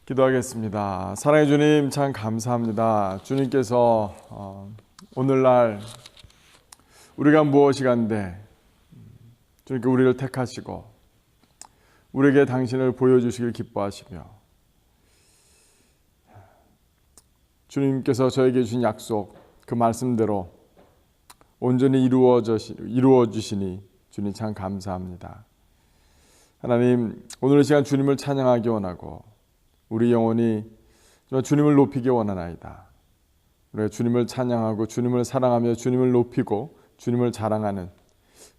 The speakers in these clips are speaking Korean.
기도하겠습니다. 사랑해 주님, 참 감사합니다. 주님께서 오늘날 우리가 무엇이간데 주님께 우리를 택하시고 우리에게 당신을 보여주시길 기뻐하시며 주님께서 저에게 주신 약속, 그 말씀대로 온전히 이루어 주시니 주님 참 감사합니다. 하나님, 오늘 이 시간 주님을 찬양하기 원하고 우리 영혼이 주님을 높이기 원하나이다. 우리가 주님을 찬양하고 주님을 사랑하며 주님을 높이고 주님을 자랑하는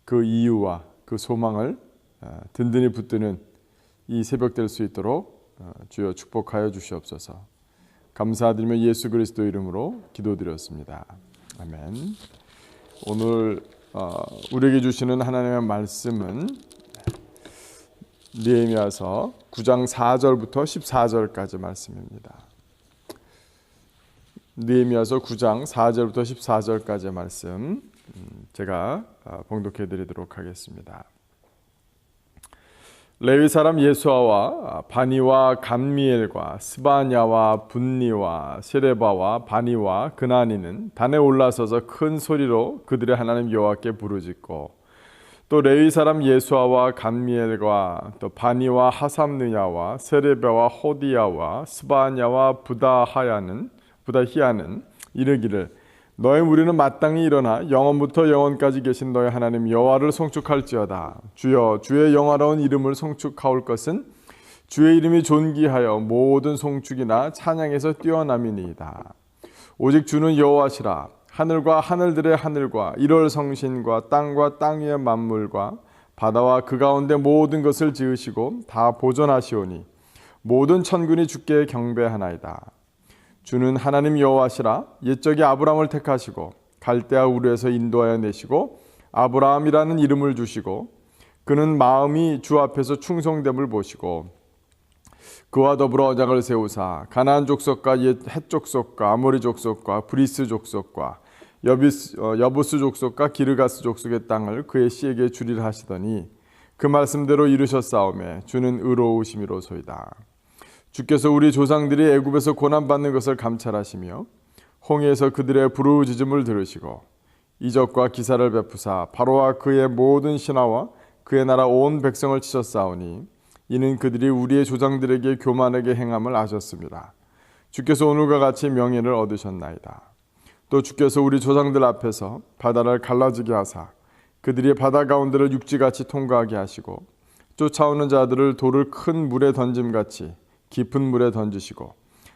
그 이유와 그 소망을 든든히 붙드는 이 새벽 될 수 있도록 주여 축복하여 주시옵소서. 감사드리며 예수 그리스도 이름으로 기도드렸습니다. 아멘. 오늘 우리에게 주시는 하나님의 말씀은 느헤미야서 9장 4절부터 14절까지 말씀입니다. 느헤미야서 9장 4절부터 14절까지 말씀 제가 봉독해 드리도록 하겠습니다. 레위 사람 예수아와 바니와 감미엘과 스바냐와 분니와 세레바와 바니와 그나니는 단에 올라서서 큰 소리로 그들의 하나님 여호와께 부르짖고 또 레위 사람 예수아와 감미엘과 또 바니와 하삼느야와 세레바와 호디야와 스바냐와 부다히야는 이르기를 너의 무리는 마땅히 일어나 영원부터 영원까지 계신 너의 하나님 여호와를 송축할지어다. 주여, 주의 영화로운 이름을 송축하올 것은 주의 이름이 존귀하여 모든 송축이나 찬양에서 뛰어남이니이다. 오직 주는 여호와시라. 하늘과 하늘들의 하늘과 일월 성신과 땅과 땅 위의 만물과 바다와 그 가운데 모든 것을 지으시고 다 보존하시오니 모든 천군이 주께 경배하나이다. 주는 하나님 여호와시라. 옛적에 아브라함을 택하시고 갈대아 우르에서 인도하여 내시고 아브라함이라는 이름을 주시고 그는 마음이 주 앞에서 충성됨을 보시고 그와 더불어 언약을 세우사 가나안 족속과 옛 헷 족속과 아모리 족속과 브리스 족속과 여부스 족속과 기르가스 족속의 땅을 그의 씨에게 주리라 하시더니 그 말씀대로 이루셨사오매 주는 의로우심이로소이다. 주께서 우리 조상들이 애굽에서 고난받는 것을 감찰하시며 홍해에서 그들의 부르짖음을 들으시고 이적과 기사를 베푸사 바로와 그의 모든 신하와 그의 나라 온 백성을 치셨사오니 이는 그들이 우리의 조상들에게 교만하게 행함을 아셨습니다. 주께서 오늘과 같이 명예를 얻으셨나이다. 또 주께서 우리 조상들 앞에서 바다를 갈라지게 하사 그들이 바다 가운데를 육지같이 통과하게 하시고 쫓아오는 자들을 돌을 큰 물에 던짐같이 깊은 물에 던지시고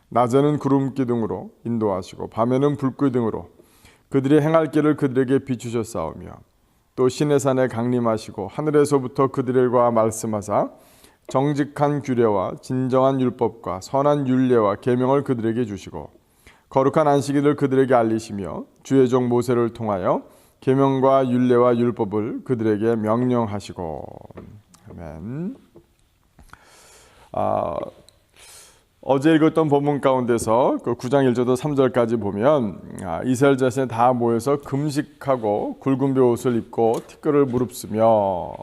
낮에는 구름 기둥으로 인도하시고 밤에는 불기둥으로 그들이 행할 길을 그들에게 비추셨사오며 또 시내산에 강림하시고 하늘에서부터 그들과 말씀하사 정직한 규례와 진정한 율법과 선한 율례와 계명을 그들에게 주시고 거룩한 안식일을 그들에게 알리시며 주의 종 모세를 통하여 계명과 율례와 율법을 그들에게 명령하시고. 아멘. 어제 읽었던 본문 가운데서 그 9장 1절부터 3절까지 보면 이스라엘 자신이 다 모여서 금식하고 굵은 배 옷을 입고 티끌을 무릅쓰며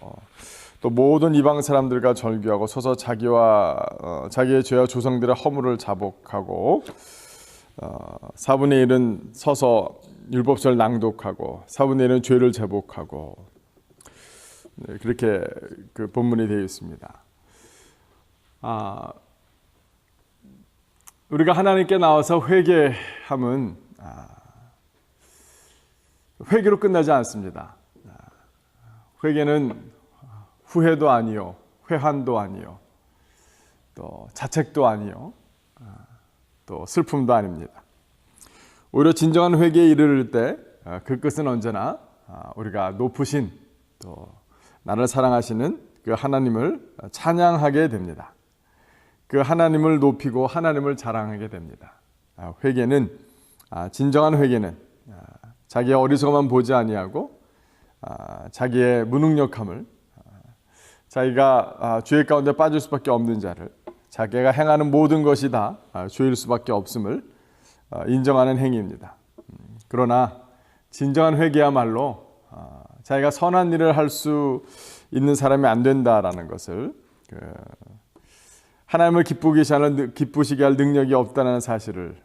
또 모든 이방 사람들과 절규하고 서서 자기의 죄와 조상들의 허물을 자복하고 4분의 1은 서서 율법서를 낭독하고 4분의 1은 죄를 제복하고 그렇게 그 본문이 되어 있습니다. 우리가 하나님께 나와서 회개함은 회개로 끝나지 않습니다. 회개는 후회도 아니요, 회한도 아니요, 또 자책도 아니요, 또 슬픔도 아닙니다. 오히려 진정한 회개에 이르를 때 그 끝은 언제나 우리가 높으신 또 나를 사랑하시는 그 하나님을 찬양하게 됩니다. 그 하나님을 높이고 하나님을 자랑하게 됩니다. 회개는 진정한 회개는 자기의 어리석음만 보지 아니하고 자기의 무능력함을 자기가 죄 가운데 빠질 수밖에 없는 자를 자기가 행하는 모든 것이 다 죄일 수밖에 없음을 인정하는 행위입니다. 그러나 진정한 회개야말로 자기가 선한 일을 할 수 있는 사람이 안 된다라는 것을 하나님을 기쁘시게 할 능력이 없다는 사실을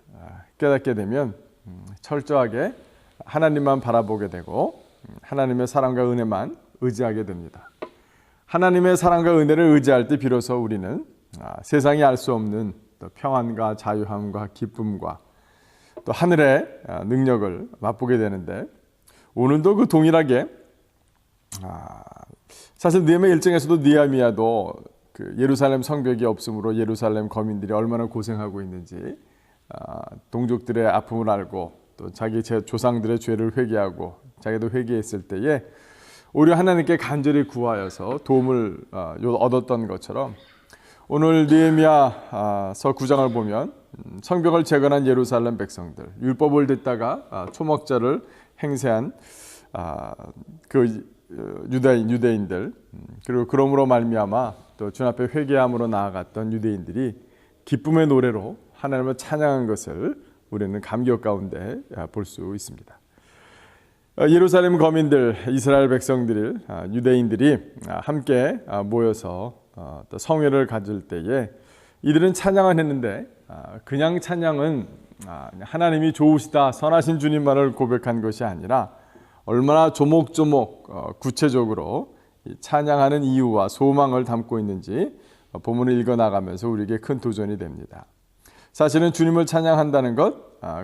깨닫게 되면 철저하게 하나님만 바라보게 되고 하나님의 사랑과 은혜만 의지하게 됩니다. 하나님의 사랑과 은혜를 의지할 때 비로소 우리는 세상이 알 수 없는 또 평안과 자유함과 기쁨과 또 하늘의 능력을 맛보게 되는데, 오늘도 그 동일하게 사실 느헤미야 1장에서도 느헤미야도 그 예루살렘 성벽이 없으므로 예루살렘 거민들이 얼마나 고생하고 있는지 동족들의 아픔을 알고 또 자기 조상들의 죄를 회개하고 자기도 회개했을 때에 오히려 하나님께 간절히 구하여서 도움을 얻었던 것처럼, 오늘 느헤미야서 9장을 보면 성벽을 재건한 예루살렘 백성들, 율법을 듣다가 초목자를 행세한 그 유대인들, 그리고 그러므로 말미암아 또 주 앞에 회개함으로 나아갔던 유대인들이 기쁨의 노래로 하나님을 찬양한 것을 우리는 감격 가운데 볼 수 있습니다. 예루살렘 거민들, 이스라엘 백성들, 유대인들이 함께 모여서 또 성회를 가질 때에 이들은 찬양을 했는데, 그냥 찬양은 하나님이 좋으시다, 선하신 주님만을 고백한 것이 아니라 얼마나 조목조목 구체적으로 찬양하는 이유와 소망을 담고 있는지 본문을 읽어나가면서 우리에게 큰 도전이 됩니다. 사실은 주님을 찬양한다는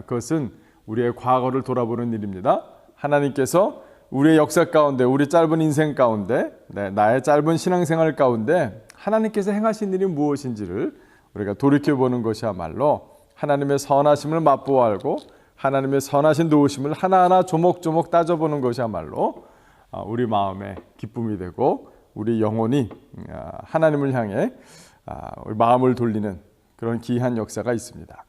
그것은 우리의 과거를 돌아보는 일입니다. 하나님께서 우리의 역사 가운데, 우리 짧은 인생 가운데, 나의 짧은 신앙생활 가운데 하나님께서 행하신 일이 무엇인지를 우리가 돌이켜보는 것이야말로 하나님의 선하심을 맛보아 알고 하나님의 선하신 도우심을 하나하나 조목조목 따져보는 것이야말로 우리 마음의 기쁨이 되고 우리 영혼이 하나님을 향해 우리 마음을 돌리는 그런 기이한 역사가 있습니다.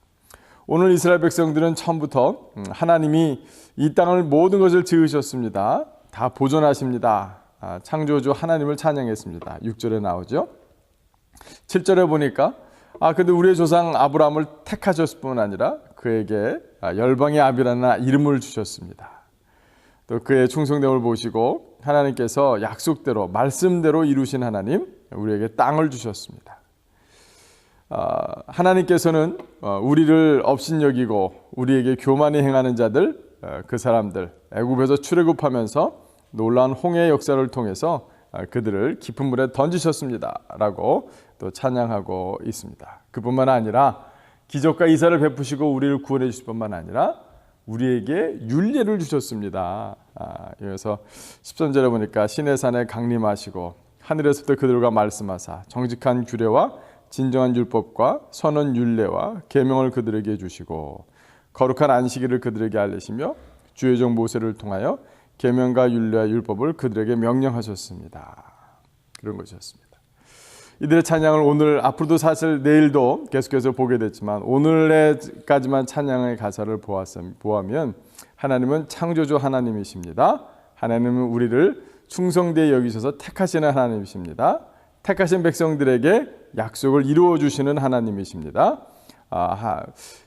오늘 이스라엘 백성들은 처음부터 하나님이 이 땅을 모든 것을 지으셨습니다. 다 보존하십니다. 창조주 하나님을 찬양했습니다. 6절에 나오죠. 7절에 보니까 근데 우리의 조상 아브라함을 택하셨을 뿐 아니라 그에게 열방의 아비라는 이름을 주셨습니다. 또 그의 충성됨을 보시고 하나님께서 약속대로 말씀대로 이루신 하나님, 우리에게 땅을 주셨습니다. 하나님께서는 우리를 업신여기고 우리에게 교만히 행하는 자들, 그 사람들 애굽에서 출애굽하면서 놀라운 홍해의 역사를 통해서 그들을 깊은 물에 던지셨습니다 라고 또 찬양하고 있습니다. 그뿐만 아니라 기적과 이사를 베푸시고 우리를 구원해 주실 뿐만 아니라 우리에게 율례를 주셨습니다. 그래서 13절에 보니까 시내산에 강림하시고 하늘에서부터 그들과 말씀하사 정직한 규례와 진정한 율법과 선한 율례와 계명을 그들에게 주시고 거룩한 안식일을 그들에게 알리시며 주의 종 모세를 통하여 계명과 율례와 율법을 그들에게 명령하셨습니다. 그런 것이었습니다. 이들의 찬양을 오늘 앞으로도 사실 내일도 계속해서 보게 됐지만 오늘까지만 찬양의 가사를 보아면 하나님은 창조주 하나님이십니다. 하나님은 우리를 충성되이 여기셔서 택하시는 하나님이십니다. 택하신 백성들에게 약속을 이루어 주시는 하나님이십니다.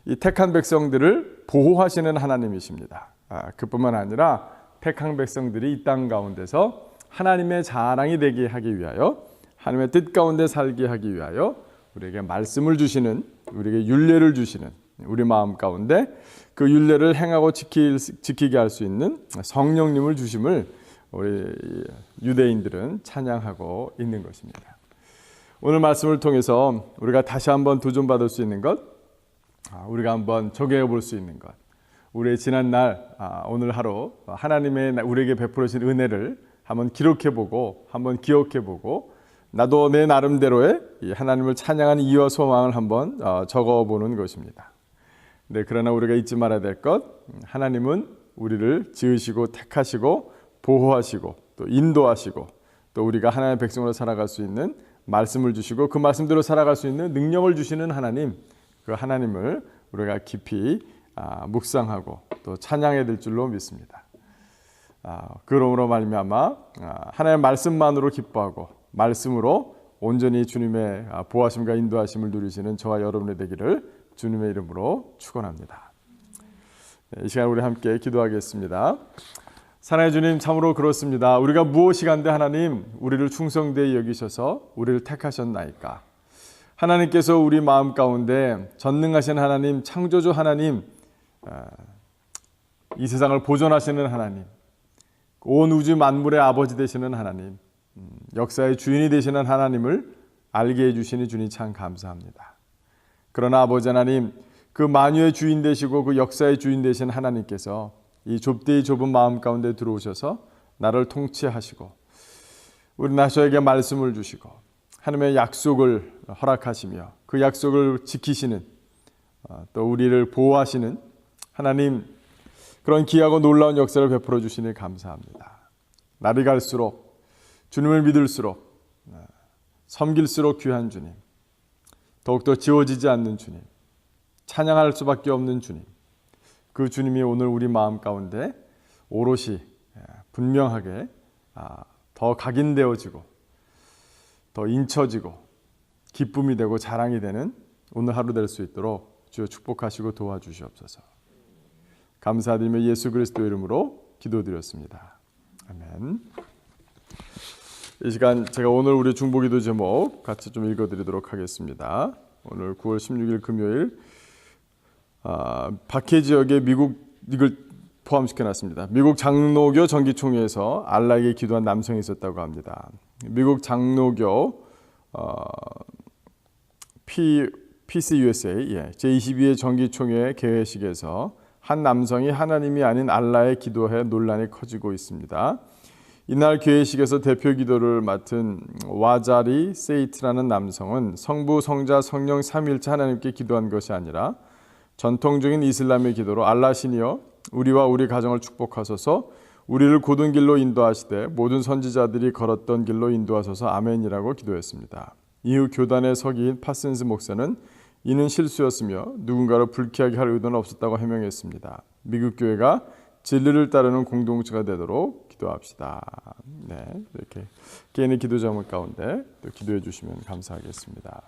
이 택한 백성들을 보호하시는 하나님이십니다. 그뿐만 아니라 택한 백성들이 이 땅 가운데서 하나님의 자랑이 되게 하기 위하여, 하나님의 뜻 가운데 살게 하기 위하여 우리에게 말씀을 주시는, 우리에게 율례를 주시는, 우리 마음 가운데 그 율례를 행하고 지키게 할 수 있는 성령님을 주심을 우리 유대인들은 찬양하고 있는 것입니다. 오늘 말씀을 통해서 우리가 다시 한번 도전받을 수 있는 것, 우리가 한번 적용해 볼 수 있는 것, 우리의 지난날 오늘 하루 하나님의 우리에게 베풀어 주신 은혜를 한번 기록해보고 한번 기억해보고 나도 내 나름대로의 하나님을 찬양하는 이유와 소망을 한번 적어보는 것입니다. 네, 그러나 우리가 잊지 말아야 될 것, 하나님은 우리를 지으시고 택하시고 보호하시고 또 인도하시고 또 우리가 하나님의 백성으로 살아갈 수 있는 말씀을 주시고 그 말씀대로 살아갈 수 있는 능력을 주시는 하나님, 그 하나님을 우리가 깊이 묵상하고 또 찬양해야 될 줄로 믿습니다. 그러므로 말미암아 하나님의 말씀만으로 기뻐하고 말씀으로 온전히 주님의 보호하심과 인도하심을 누리시는 저와 여러분의 되기를 주님의 이름으로 축원합니다. 이 시간 우리 함께 기도하겠습니다. 사랑의 주님, 참으로 그렇습니다. 우리가 무엇이 간데 하나님 우리를 충성되이 여기셔서 우리를 택하셨나이까. 하나님께서 우리 마음 가운데 전능하신 하나님, 창조주 하나님, 이 세상을 보존하시는 하나님, 온 우주 만물의 아버지 되시는 하나님, 역사의 주인이 되시는 하나님을 알게 해주시니 주님 참 감사합니다. 그러나 아버지 하나님, 그 만유의 주인 되시고 그 역사의 주인 되신 하나님께서 이 좁디 좁은 마음 가운데 들어오셔서 나를 통치하시고 우리 나셔에게 말씀을 주시고 하나님의 약속을 허락하시며 그 약속을 지키시는, 또 우리를 보호하시는 하나님, 그런 귀하고 놀라운 역사를 베풀어 주시니 감사합니다. 날이 갈수록 주님을 믿을수록 섬길수록 귀한 주님, 더욱더 지워지지 않는 주님, 찬양할 수밖에 없는 주님, 그 주님이 오늘 우리 마음 가운데 오롯이 분명하게 더 각인되어지고 더 인쳐지고 기쁨이 되고 자랑이 되는 오늘 하루 될 수 있도록 주여 축복하시고 도와주시옵소서. 감사드리며 예수 그리스도 이름으로 기도드렸습니다. 아멘. 이 시간 제가 오늘 우리 중보기도 제목 같이 좀 읽어드리도록 하겠습니다. 오늘 9월 16일 금요일, 박해 지역의 이걸 포함시켜놨습니다. 미국 장로교 정기총회에서 알라에게 기도한 남성이 있었다고 합니다. 미국 장로교 PCUSA 제22회 정기총회 개회식에서 한 남성이 하나님이 아닌 알라에 기도해 논란이 커지고 있습니다. 이날 개회식에서 대표 기도를 맡은 와자리 세이트라는 남성은 성부, 성자, 성령 삼위일체 하나님께 기도한 것이 아니라 전통적인 이슬람의 기도로 알라 신이여 우리와 우리 가정을 축복하소서, 우리를 고든 길로 인도하시되 모든 선지자들이 걸었던 길로 인도하소서 아멘이라고 기도했습니다. 이후 교단의 서기인 파슨스 목사는 이는 실수였으며 누군가를 불쾌하게 할 의도는 없었다고 해명했습니다. 미국 교회가 진리를 따르는 공동체가 되도록 기도합시다. 네, 이렇게 개인의 기도 제목 가운데 또 기도해 주시면 감사하겠습니다.